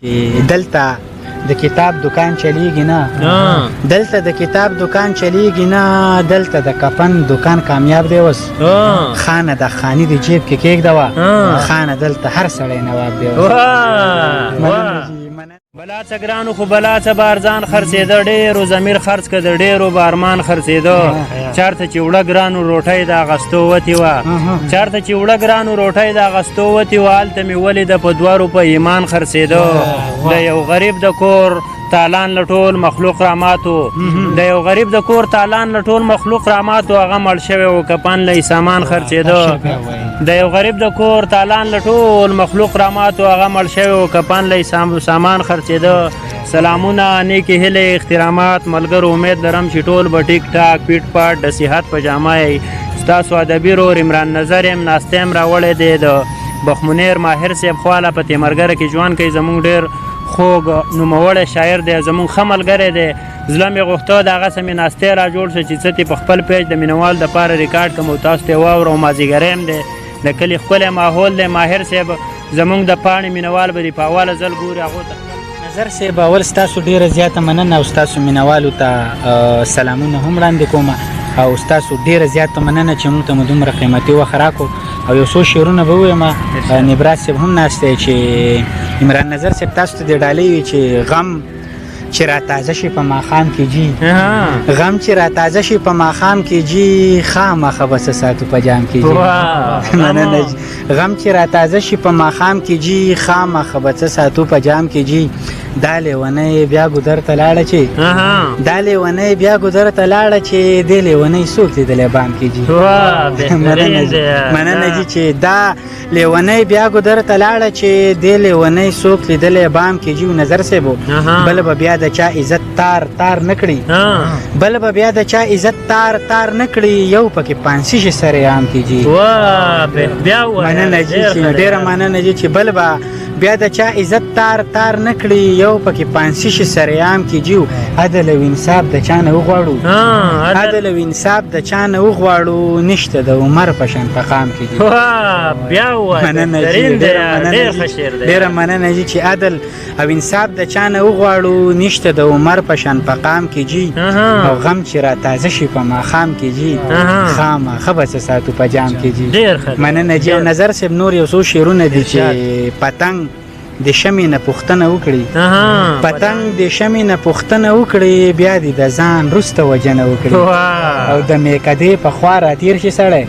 دلته د کتاب دکان چلیږي نه دلته د کتاب دکان چلیږي نه دلته د کفن دکان کامیاب دی اوس خانه د خاني د جیب کې کېږدوه خانه دلته هر سړی نواب دی بلا څه ګرانو خو بلا څه بارزان خرڅېده ډېرو ضمیر خرڅ که د ډېرو بارمان خرڅېده چېرته چې وړه ګرانو روټۍ د اغستو وتې وه چېرته چې وړه ګرانو روټۍ د اغستو وتې وه هلته مې ولیده په 2 روپه ایمان خرڅېده د یو غریب د کور تالان له ټول مخلوق راماتو د یو غریب د کور تالان له ټول مخلوق راماتو هغه مړ شوی و کفن له سامان خرڅېده د یو غریب د کور تالان له ټول مخلوق راماتو هغه مړ شوی و کفن له سامان خرڅېده سلامونه نیکې هیلې احترامات ملګرو امید لرم چې ټول به ټیک ټاک پیټ پاټ د صحت په جامه یې ستاسو ادبي رور عمران نظر یم ناستی یم راوړی دی د بخمنیر ماهر صاحب خواله په تیمرګره کې ژوند کوي زموږ ډېر خوږ نوموړی شاعر دی زموږ ښه ملګری دی زړه مې غوښته د هغسې مې ناستې را جوړ شه چې څه تې په خپل پیج د مینوال دپاره ریکارډ کړم او تاسو ته یې واورو مازدیګری هم دی د کلي ښکلی ماحول دی ماهر صاحب زموږ د پاڼې مینوال به دې په اوله ځل ګوري هغو ته نظر صاحب اول ستاسو ډېره زیاته مننه او ستاسو مینوالو ته سلامونه هم وړاندې کوم او ستاسو ډېره زیاته مننه چې موږ ته مو دومره قیمتي وخت راکړو او یو څو شعرونه به ووایم نبراس صاحب هم ناست دی چې عمران نظر صاحب تاسو ته دې ډالۍ وي چې غم چې را تازه شي په ماښام کې جي غم چې را تازه شي په ماښام کې جي خامخه به څه ساتو په جام کې جي مننه غم چې را تازه شي په ماښام کې جي خامخه به څه ساتو په جام کې جي دا لیونۍ بیا ګودر ته لاړه چې دا لیونۍ بیا ګودر ته لاړه چې دې لیونۍ څوک لیدلی بام کې جي مننه جي چې دا لیونۍ بیا ګودر ته لاړه چې دې لیونۍ څوک لیدلی بام کې جي نظر صاحب بله به بیا د چا عزت تار نه کړي بله به بیا د چا عزت تار نه کړي یو پکې پانسي شي سره عام کې جي مننه جي چې ډېره مننه جي چې بله به بیا د چا عزت تار نه کړي یو پکې پانسي شي سریام کې جیو عدل او انصاف د چا نه وغواړو عدل او انصاف د چا نه وغواړو نشته د عمر په شان په قام کې جي مننه جي ډېره مننه جي چې عدل او انصاف د چا نه وغواړو نشته د عمر په شان په قام کې جي او غم چې را تازه شي په ماښام کې جي خامخه به څه ساتو په جام کې جي مننه جي او نظر صاحب نور یو څو شعرونه دي چې پتنګ د شمې نه پوښتنه وکړي پتنګ د شمې نه پوښتنه وکړي بیا دې د ځان وروسته وجنه وکړي او د میکدې په خوا راتېر شي سړی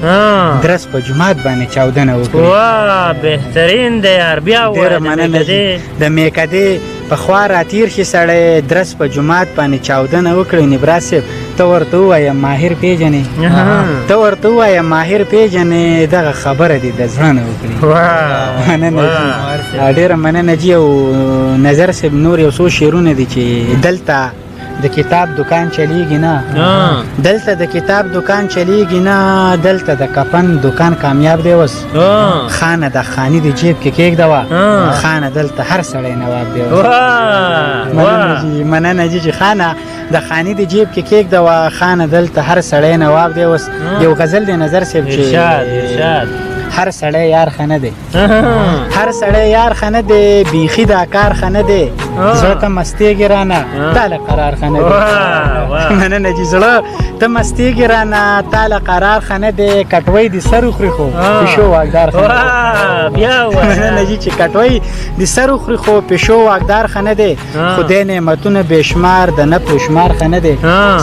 درس په جومات باندې چاودنه وکړي بهترین دی یار بیا ډېره مننه د میکدې په خوا راتېر شي سړی درس په جومات باندې چاودنه وکړي نبراس صاحب ته ورته ووایه ماهر پېژنې ته ورته ووایه ماهر پېژنې دغه خبره دې د زړه نه وکړي مننه ډېره مننه جي او نظر صاحب نور یو څو شعرونه دي چې دلته د کتاب دکان چلیږي نه دلته د کتاب دکان چلیږي نه دلته د کفن دکان کامیاب دی اوس خانه د خاني د جیب کې کېږدوه خانه دلته هر سړی نواب دی مننه جي چې خانه د خاني د جیب کې کېږدوه خانه دلته هر سړی نواب دی اوس یو غزل دی نظر صاحب چې هر سړی یار خنه دی هر سړی یار خنه دی بیخي دا کار خنه دی زړه ته مستېږي رانه تاله قرار خنه دی مننه جي زړه ته مستېږي رانه تاله قرار خنه دی کټوۍ دې سر وخوري خو پیشو واکدار خنه دی مننه جي چې کټوۍ دې سر وخوري خو پیشو واکدار خنه دی خدای نعمتونه بې شمار د نفو شمار خنه دی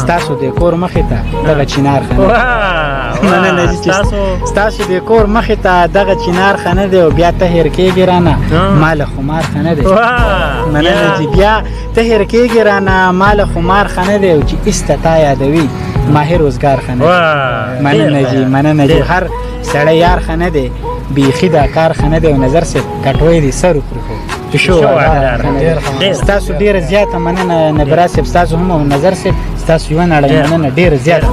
ستاسو د کور مخې ته دغه چینار خنه دی مننه جي چې ستاسو د کور مخې ته دغه چینار خنه دی او بیا ته هېر کېږي رانه مال خمار خنه دی مننه جي بیا ته هېر کېږي رانه مال خمار خنه دی او چې ایسته تا یادوي ماهر روزګار خنه دی مننه جي هر سړی یار خنه دی بیخي دا کار خنه دی او نظر صاحب کټوۍ دې سر وخوري خو پیشو ستاسو ډېره زیاته مننه نبراس صاحب ستاسو هم او نظر صاحب ستاسو یوه نړۍ مننه ډېره زیاته